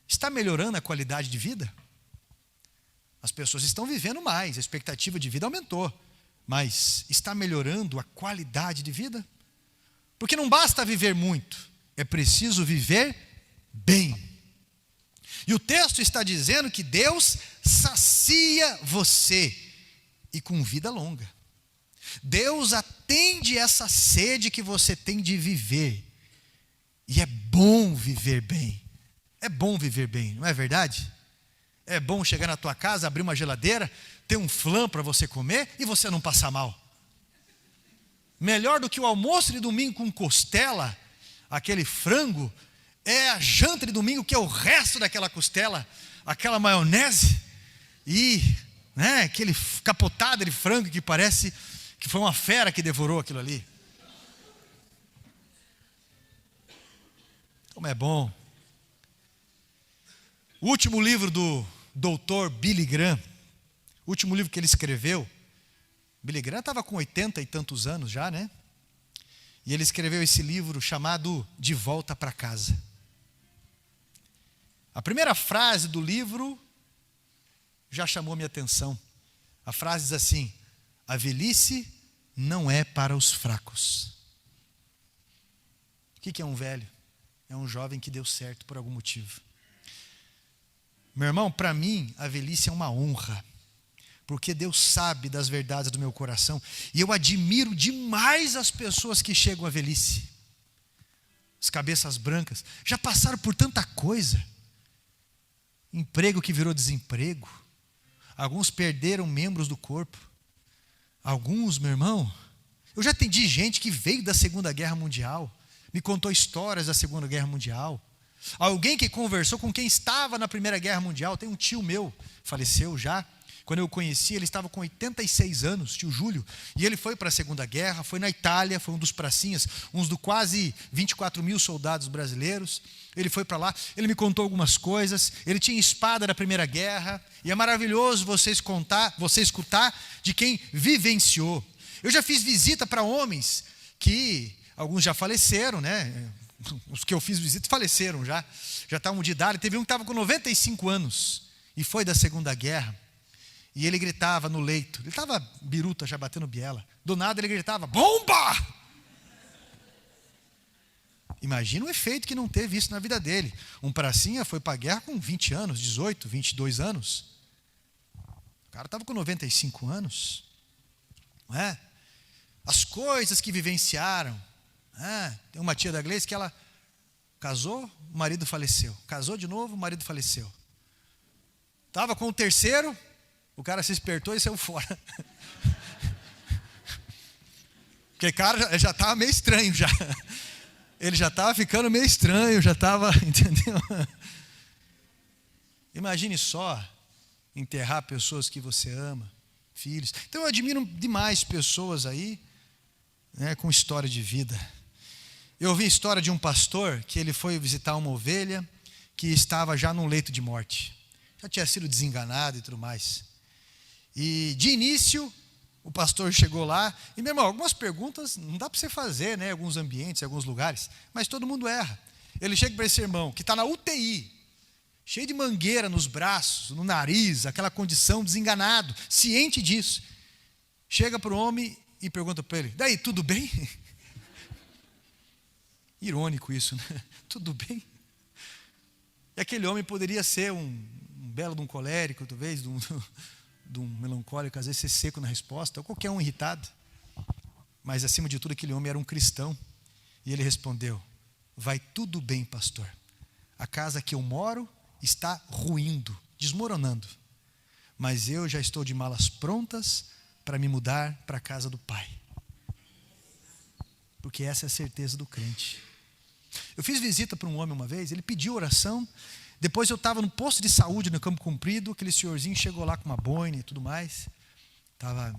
está melhorando a qualidade de vida? As pessoas estão vivendo mais, a expectativa de vida aumentou, mas está melhorando a qualidade de vida? Porque não basta viver muito, é preciso viver bem. E o texto está dizendo que Deus sacia você e com vida longa. Deus atende essa sede que você tem de viver. E é bom viver bem. É bom viver bem, não é verdade? É bom chegar na tua casa, abrir uma geladeira, ter um flan para você comer e você não passar mal. Melhor do que o almoço de domingo com costela, aquele frango, é a janta de domingo, que é o resto daquela costela, aquela maionese e aquele capotado de frango que parece que foi uma fera que devorou aquilo ali. Como é bom. O último livro do doutor Billy Graham, o último livro que ele escreveu, Billy Graham estava com 80 e tantos anos já, né? E ele escreveu esse livro chamado De Volta para Casa. A primeira frase do livro já chamou minha atenção. A frase diz assim: a velhice não é para os fracos. O que é um velho? É um jovem que deu certo por algum motivo. Meu irmão, para mim, a velhice é uma honra, porque Deus sabe das verdades do meu coração, e eu admiro demais as pessoas que chegam à velhice. As cabeças brancas, já passaram por tanta coisa. Emprego que virou desemprego. Alguns perderam membros do corpo. Alguns, meu irmão, eu já atendi gente que veio da Segunda Guerra Mundial, me contou histórias da Segunda Guerra Mundial. Alguém que conversou com quem estava na Primeira Guerra Mundial. Tem um tio meu, faleceu já, Quando eu o conheci, ele estava com 86 anos, tio Júlio, e ele foi para a Segunda Guerra, foi na Itália, foi um dos pracinhas, uns do quase 24 mil soldados brasileiros. Ele foi para lá, ele me contou algumas coisas, ele tinha espada da Primeira Guerra, e é maravilhoso você escutar de quem vivenciou. Eu já fiz visita para homens que, alguns já faleceram, né? Os que eu fiz visita faleceram já estavam de idade. Teve um que estava com 95 anos, e foi da Segunda Guerra, e ele gritava no leito, ele estava biruta, já batendo biela, do nada ele gritava, bomba! Imagina o efeito que não teve isso na vida dele. Um pracinha foi para a guerra com 20 anos, 18, 22 anos. O cara estava com 95 anos. Não é? As coisas que vivenciaram. Tem uma tia da Gleice que ela casou, o marido faleceu. Casou de novo, o marido faleceu. Estava com o terceiro, o cara se espertou e saiu fora. Porque o cara já estava meio estranho já. Ele já estava ficando meio estranho, já estava, entendeu? Imagine só enterrar pessoas que você ama, filhos. Então eu admiro demais pessoas aí, né, com história de vida. Eu ouvi a história de um pastor que ele foi visitar uma ovelha que estava já num leito de morte. Já tinha sido desenganado e tudo mais. E de início, o pastor chegou lá, e meu irmão, algumas perguntas não dá para você fazer, né, em alguns ambientes, em alguns lugares, mas todo mundo erra. Ele chega para esse irmão, que está na UTI, cheio de mangueira nos braços, no nariz, aquela condição, desenganado, ciente disso. Chega para o homem e pergunta para ele, daí, tudo bem? Irônico isso, né? Tudo bem? E aquele homem poderia ser um belo de um colérico, talvez, de um melancólico, às vezes ser seco na resposta, ou qualquer um irritado. Mas, acima de tudo, aquele homem era um cristão. E ele respondeu, vai tudo bem, pastor. A casa que eu moro está ruindo, desmoronando. Mas eu já estou de malas prontas para me mudar para a casa do Pai. Porque essa é a certeza do crente. Eu fiz visita para um homem uma vez, ele pediu oração. Depois eu estava no posto de saúde no Campo Comprido, aquele senhorzinho chegou lá com uma boina e tudo mais. A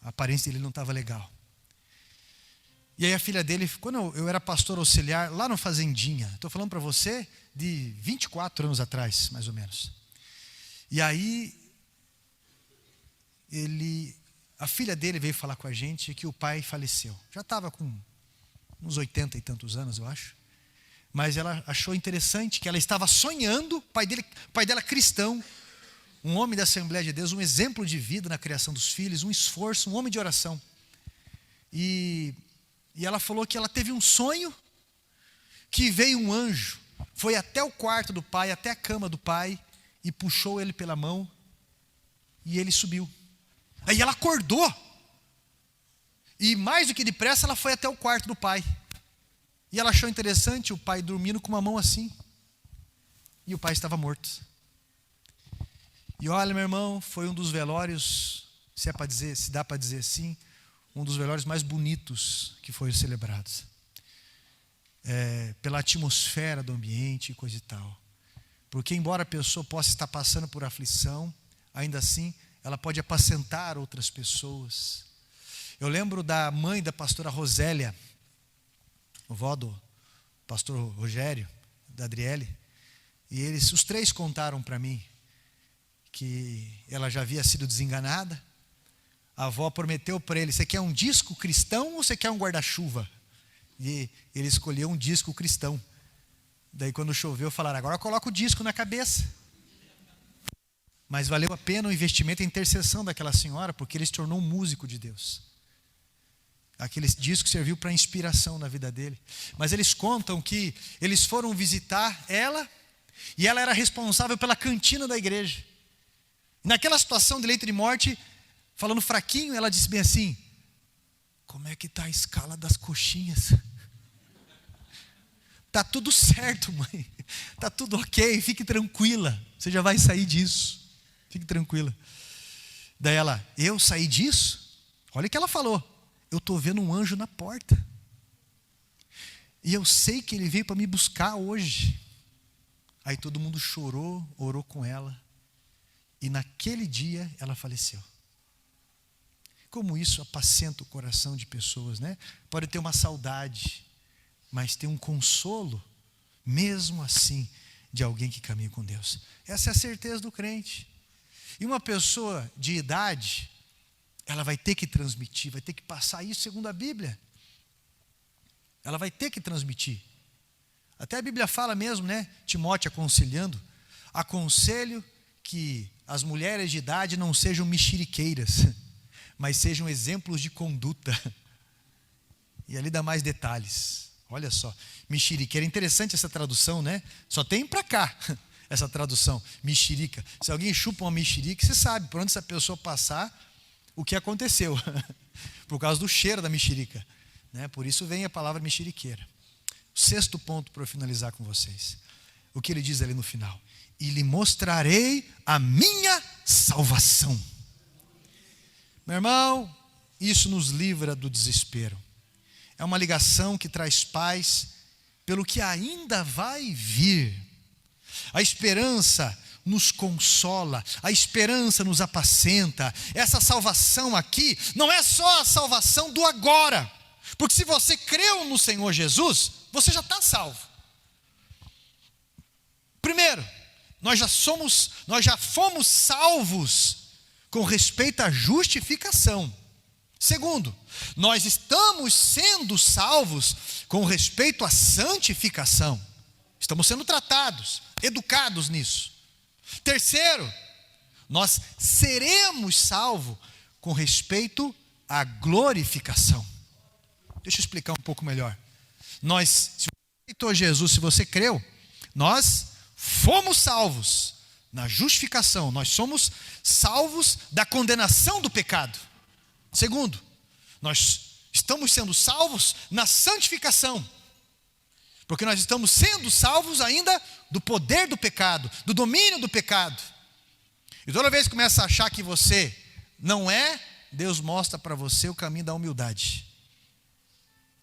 aparência dele não estava legal. E aí a filha dele, quando eu era pastor auxiliar lá no Fazendinha, estou falando para você de 24 anos atrás, mais ou menos. E aí a filha dele veio falar com a gente que o pai faleceu. Já estava com uns 80 e tantos anos, eu acho. Mas ela achou interessante que ela estava sonhando, o pai dela cristão, um homem da Assembleia de Deus, um exemplo de vida na criação dos filhos, um esforço, um homem de oração. E ela falou que ela teve um sonho, que veio um anjo, foi até o quarto do pai, até a cama do pai, e puxou ele pela mão, e ele subiu. Aí ela acordou, e mais do que depressa ela foi até o quarto do pai. E ela achou interessante o pai dormindo com uma mão assim. E o pai estava morto. E olha, meu irmão, foi um dos velórios, se dá para dizer assim, um dos velórios mais bonitos que foram celebrados. Pela atmosfera do ambiente e coisa e tal. Porque embora a pessoa possa estar passando por aflição, ainda assim, ela pode apacentar outras pessoas. Eu lembro da mãe da pastora Rosélia, o vó do pastor Rogério, da Adriele, e os três contaram para mim que ela já havia sido desenganada. A avó prometeu para ele, você quer um disco cristão ou você quer um guarda-chuva? E ele escolheu um disco cristão. Daí quando choveu falaram, agora coloca o disco na cabeça. Mas valeu a pena o investimento e a intercessão daquela senhora, porque ele se tornou um músico de Deus. Aquele disco serviu para inspiração na vida dele. Mas eles contam que eles foram visitar ela, e ela era responsável pela cantina da igreja. Naquela situação de leito de morte, falando fraquinho, ela disse bem assim, como é que está a escala das coxinhas? Está tudo certo, mãe. Está tudo ok, fique tranquila. Você já vai sair disso. Fique tranquila. Daí ela, eu saí disso? Olha o que ela falou. Eu estou vendo um anjo na porta. E eu sei que ele veio para me buscar hoje. Aí todo mundo chorou, orou com ela. E naquele dia ela faleceu. Como isso apacenta o coração de pessoas, né? Pode ter uma saudade, mas tem um consolo, mesmo assim, de alguém que caminha com Deus. Essa é a certeza do crente. E uma pessoa de idade, ela vai ter que transmitir, vai ter que passar isso segundo a Bíblia. Ela vai ter que transmitir. Até a Bíblia fala mesmo, né? Timóteo aconselhando, aconselho que as mulheres de idade não sejam mexeriqueiras, mas sejam exemplos de conduta. E ali dá mais detalhes. Olha só, mexeriqueira, interessante essa tradução, né? Só tem para cá essa tradução, mexerica. Se alguém chupa uma mexerica, você sabe por onde essa pessoa passar, o que aconteceu, por causa do cheiro da mexerica, né? Por isso vem a palavra mexeriqueira. O sexto ponto para eu finalizar com vocês, o que ele diz ali no final: e lhe mostrarei a minha salvação. Meu irmão, isso nos livra do desespero. É uma ligação que traz paz pelo que ainda vai vir. A esperança nos consola, a esperança nos apacenta. Essa salvação aqui não é só a salvação do agora, porque se você creu no Senhor Jesus, você já está salvo. Primeiro, nós já fomos salvos com respeito à justificação. Segundo, nós estamos sendo salvos com respeito à santificação. Estamos sendo tratados, educados nisso. Terceiro, nós seremos salvos com respeito à glorificação. Deixa eu explicar um pouco melhor. Se você aceitou Jesus, se você creu, nós fomos salvos na justificação. Nós somos salvos da condenação do pecado. Segundo, nós estamos sendo salvos na santificação, porque nós estamos sendo salvos ainda do poder do pecado, do domínio do pecado. E toda vez que começa a achar que você não é, Deus mostra para você o caminho da humildade.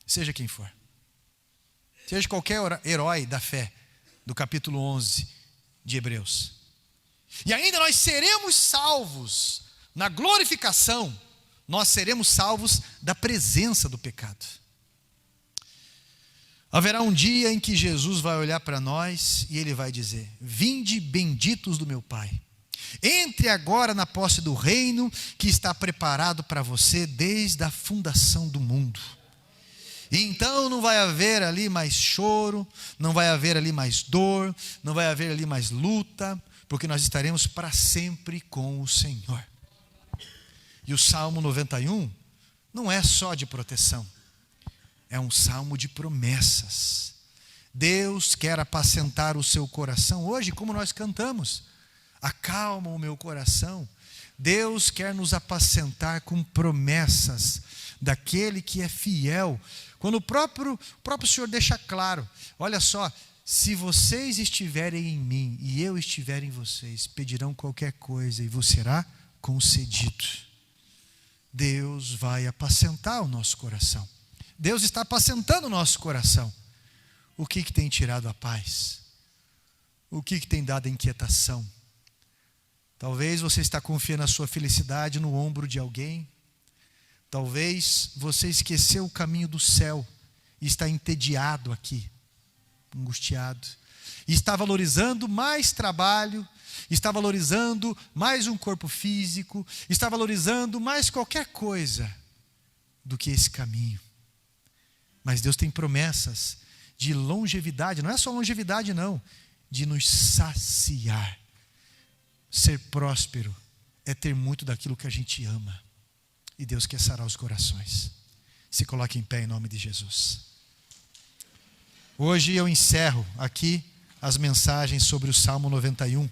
Seja quem for. Seja qualquer herói da fé, do capítulo 11 de Hebreus. E ainda nós seremos salvos na glorificação. Nós seremos salvos da presença do pecado. Haverá um dia em que Jesus vai olhar para nós e Ele vai dizer: vinde benditos do meu Pai, entre agora na posse do reino que está preparado para você desde a fundação do mundo. E então não vai haver ali mais choro, não vai haver ali mais dor, não vai haver ali mais luta, porque nós estaremos para sempre com o Senhor. E o Salmo 91 não é só de proteção, é um salmo de promessas. Deus quer apacentar o seu coração. Hoje, como nós cantamos, acalma o meu coração. Deus quer nos apacentar com promessas daquele que é fiel. Quando o próprio Senhor deixa claro, olha só, se vocês estiverem em mim e eu estiver em vocês, pedirão qualquer coisa e vos será concedido. Deus vai apacentar o nosso coração. Deus está apacentando o nosso coração. O que tem tirado a paz? O que tem dado a inquietação? Talvez você está confiando a sua felicidade no ombro de alguém. Talvez você esqueceu o caminho do céu e está entediado aqui, angustiado. E está valorizando mais trabalho, está valorizando mais um corpo físico, está valorizando mais qualquer coisa do que esse caminho. Mas Deus tem promessas de longevidade, não é só longevidade não, de nos saciar. Ser próspero é ter muito daquilo que a gente ama. E Deus quer sarar os corações. Se coloque em pé em nome de Jesus. Hoje eu encerro aqui as mensagens sobre o Salmo 91,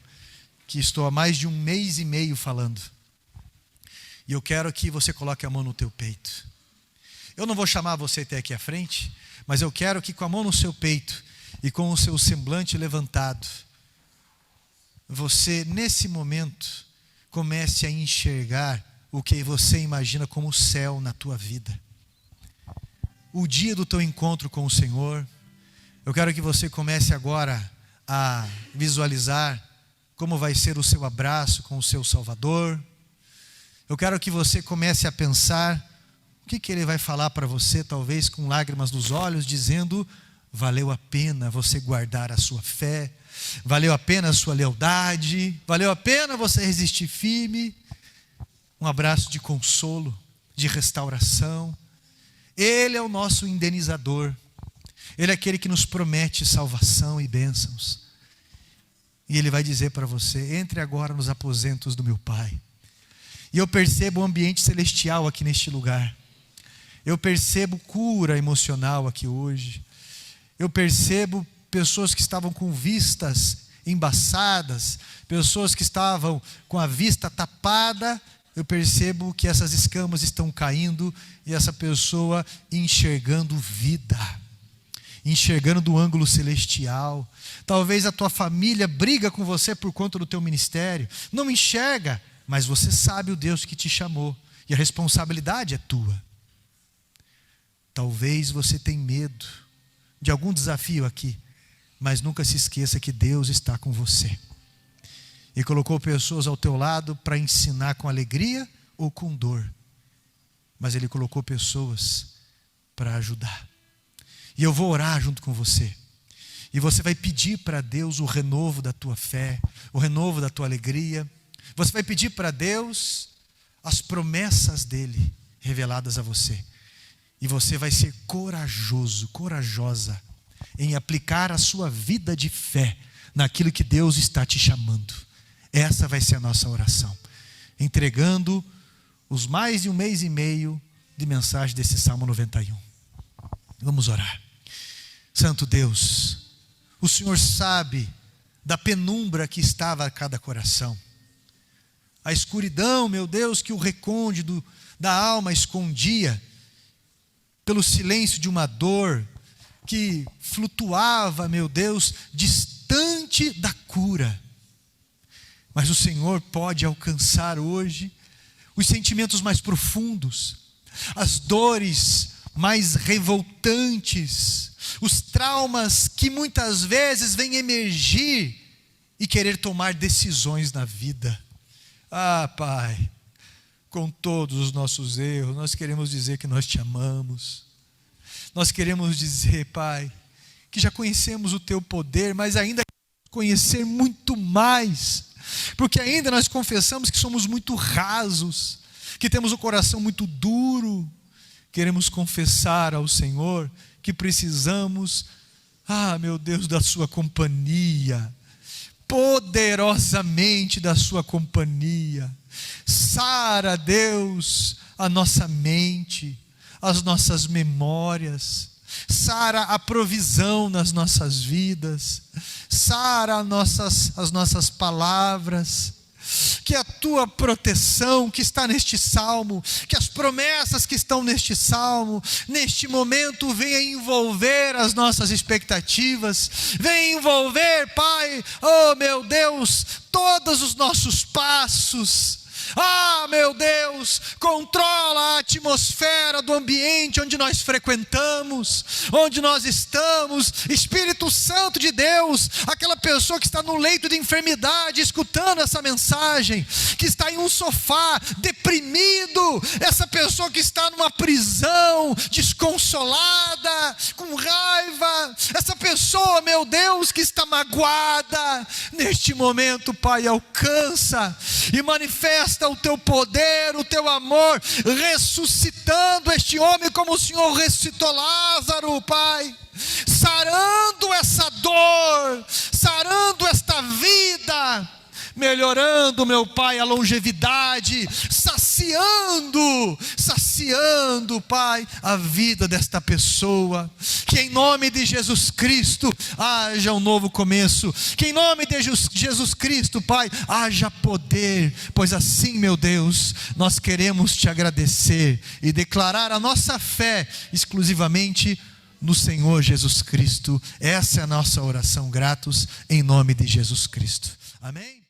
que estou há mais de 1 mês e meio falando. E eu quero que você coloque a mão no teu peito. Eu não vou chamar você até aqui à frente, mas eu quero que com a mão no seu peito e com o seu semblante levantado, você nesse momento comece a enxergar o que você imagina como o céu na tua vida. O dia do teu encontro com o Senhor. Eu quero que você comece agora a visualizar como vai ser o seu abraço com o seu Salvador. Eu quero que você comece a pensar o que Ele vai falar para você, talvez com lágrimas nos olhos, dizendo: valeu a pena você guardar a sua fé, valeu a pena a sua lealdade, valeu a pena você resistir firme. Um abraço de consolo, de restauração. Ele é o nosso indenizador. Ele é aquele que nos promete salvação e bênçãos. E Ele vai dizer para você: entre agora nos aposentos do meu Pai. E eu percebo o ambiente celestial aqui neste lugar. Eu percebo cura emocional aqui hoje. Eu percebo pessoas que estavam com vistas embaçadas, pessoas que estavam com a vista tapada. Eu percebo que essas escamas estão caindo e essa pessoa enxergando vida, enxergando do ângulo celestial. Talvez a tua família briga com você por conta do teu ministério, não enxerga, mas você sabe o Deus que te chamou e a responsabilidade é tua. Talvez você tenha medo de algum desafio aqui, mas nunca se esqueça que Deus está com você. E colocou pessoas ao teu lado para ensinar com alegria ou com dor. Mas Ele colocou pessoas para ajudar. E eu vou orar junto com você. E você vai pedir para Deus o renovo da tua fé, o renovo da tua alegria. Você vai pedir para Deus as promessas dEle reveladas a você. E você vai ser corajoso, corajosa em aplicar a sua vida de fé naquilo que Deus está te chamando. Essa vai ser a nossa oração. Entregando os mais de 1 mês e meio de mensagem desse Salmo 91. Vamos orar. Santo Deus, o Senhor sabe da penumbra que estava a cada coração. A escuridão, meu Deus, que o recôndito da alma escondia, pelo silêncio de uma dor que flutuava, meu Deus, distante da cura. Mas o Senhor pode alcançar hoje os sentimentos mais profundos, as dores mais revoltantes, os traumas que muitas vezes vêm emergir e querer tomar decisões na vida. Ah, Pai, com todos os nossos erros, nós queremos dizer que nós te amamos. Nós queremos dizer, Pai, que já conhecemos o teu poder, mas ainda queremos conhecer muito mais, porque ainda nós confessamos que somos muito rasos, que temos o coração muito duro. Queremos confessar ao Senhor que precisamos, meu Deus, da sua companhia, poderosamente da sua companhia. Sara, Deus, a nossa mente, as nossas memórias. Sara a provisão nas nossas vidas. Sara as nossas palavras. Que a tua proteção que está neste salmo, que as promessas que estão neste salmo, neste momento venha envolver as nossas expectativas, venha envolver, Pai, oh meu Deus, todos os nossos passos. Meu Deus, controla a atmosfera do ambiente onde nós frequentamos, onde nós estamos. Espírito Santo de Deus, aquela pessoa que está no leito de enfermidade, escutando essa mensagem, que está em um sofá, deprimido, essa pessoa que está numa prisão, desconsolada, com raiva, essa pessoa, meu Deus, que está magoada, neste momento, Pai, alcança e manifesta o teu poder, o teu amor, ressuscitando este homem como o Senhor ressuscitou Lázaro, Pai, sarando essa dor, sarando esta vida, melhorando, meu Pai, a longevidade, saciando, Pai, a vida desta pessoa. Que em nome de Jesus Cristo haja um novo começo, que em nome de Jesus Cristo, Pai, haja poder, pois assim, meu Deus, nós queremos te agradecer e declarar a nossa fé exclusivamente no Senhor Jesus Cristo. Essa é a nossa oração, gratos em nome de Jesus Cristo. Amém?